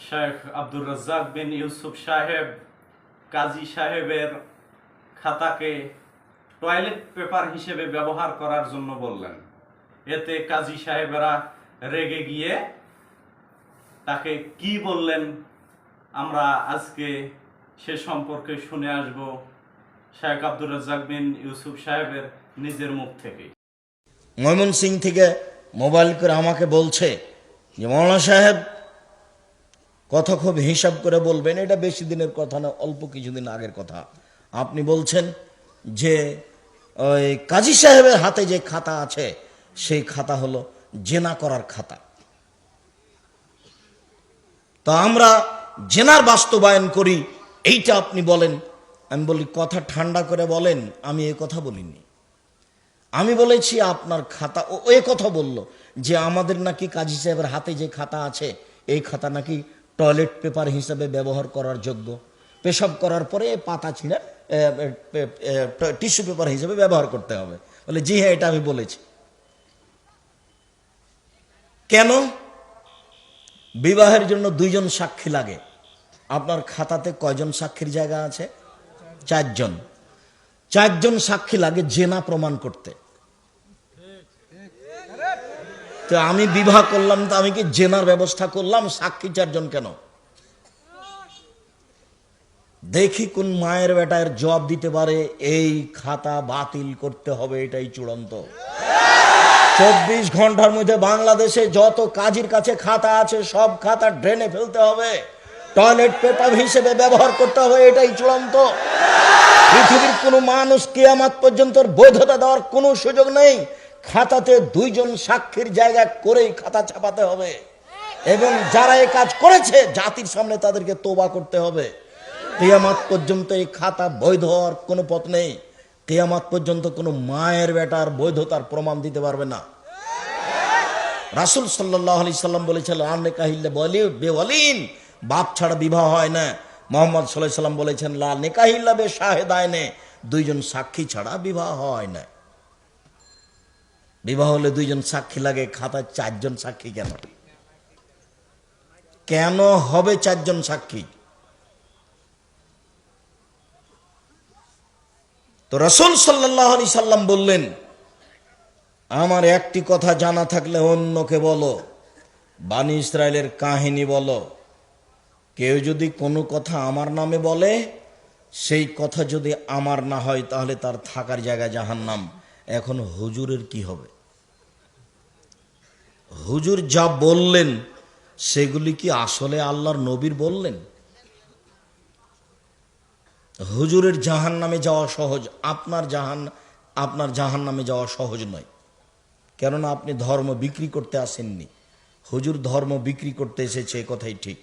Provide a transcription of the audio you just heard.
শেখ আব্দুর রাজ্জাক বিন ইউসুফ সাহেব কাজী সাহেবের খাতাকে toilet paper হিসেবে ব্যবহার করার জন্য বললেন। এতে কাজী সাহেবেরা রেগে গিয়ে তাকে কি বললেন আমরা আজকে সে সম্পর্কে শুনে আসব শেখ আব্দুর রাজ্জাক বিন ইউসুফ সাহেবের নিজের মুখ থেকে। ময়মনসিংহ থেকে মোবাইল করে আমাকে বলছে যে মৌলানা সাহেব কথা খুব হিসাব করে বলবেন, এটা বেশি দিনের কথা না, অল্প কিছুদিন আগের কথা। আপনি বলছেন যে ওই কাজী সাহেবের হাতে যে খাতা আছে সেই খাতা হলো জেনা করার খাতা। তো আমরা জেনার বাস্তবায়ন করি এইটা আপনি বলেন। আমি বলি কথা ঠান্ডা করে বলেন, আমি এ কথা বলিনি। আমি বলেছি আপনার খাতা, ও এ কথা বলল যে আমাদের নাকি কাজী সাহেবের হাতে যে খাতা আছে এই খাতা নাকি টয়লেট পেপার হিসেবে ব্যবহার করার যোগ্য, পেশাব করার পরে পাতা ছিঁড়ে টিস্যু পেপার হিসেবে ব্যবহার করতে হবে। বলে জি হ্যাঁ, এটা আমি বলেছি। কেন? বিবাহের জন্য 2 জন সাক্ষী লাগে। আপনার খাতাতে কয়জন সাক্ষীর জায়গা আছে? 4 জন। 4 জন সাক্ষী লাগে জেনা প্রমাণ করতে। তো আমি বিবাহ করলাম, তো আমি কি জেনার ব্যবস্থা করলাম? সাক্ষী 4 জন কেন? দেখি কোন মায়ের বেটার জবাব দিতে পারে এই খাতা বাতিল করতে হবে, এটাই চূড়ান্ত। 24 ঘন্টার মধ্যে বাংলাদেশে যত কাজীর কাছে খাতা আছে সব খাতা ড্রেনে ফেলতে হবে, টয়লেট পেপার হিসেবে ব্যবহার করতে হবে, এটাই চূড়ান্ত। পৃথিবীর কোনো মানুষ কিয়ামত পর্যন্ত বৈধতা দেওয়ার কোনো সুযোগ নেই। খাতাতে 2 জন সাক্ষীর জায়গা করেই খাতা ছাপাতে হবে, এবং যারা এই কাজ করেছে জাতির সামনে তাদেরকে তোবা করতে হবে। কিয়ামত পর্যন্ত এই খাতা বৈধ হওয়ার কোনো পথ নেই। কিয়ামত পর্যন্ত কোনো মায়ের বেটার বৈধতার প্রমাণ দিতে পারবে না। রাসূল সাল্লাল্লাহু আলাইহি সাল্লাম বলেছেন লা নিকাহিল্লা বেওয়ালিন, বাপ ছাড়া বিবাহ হয় না। মুহাম্মদ সাল্লাল্লাহু আলাইহি সাল্লাম বলেছেন লা নিকাহিল্লা বেশাহেদাইনে, 2 জন সাক্ষী ছাড়া বিবাহ হয় না। বিবাহ হলে 2 জন সাক্ষী লাগে, খাতায় 4 জন সাক্ষী কেন? কেন হবে 4 জন সাক্ষী? তো রাসূল সাল্লাল্লাহু আলাইহি সাল্লাম বললেন আমার একটি কথা জানা থাকলে অন্যকে বলো, বানি ইসরায়েলের কাহিনী বলো। কেউ যদি কোনো কথা আমার নামে বলে, সেই কথা যদি আমার না হয় তাহলে তার থাকার জায়গা জাহান্নাম। এখন হুজুরের কি হবে? হুজুর যা বললেন সেগুলি কি আসলে আল্লাহর নবীর বললেন? হুজুরের জাহান্নামে যাওয়া সহজ, আপনার জাহান্নামে যাওয়া সহজ নয়। কেননা আপনি ধর্ম বিক্রি করতে আসেননি, হুজুর ধর্ম বিক্রি করতে এসেছে, কথাই ঠিক।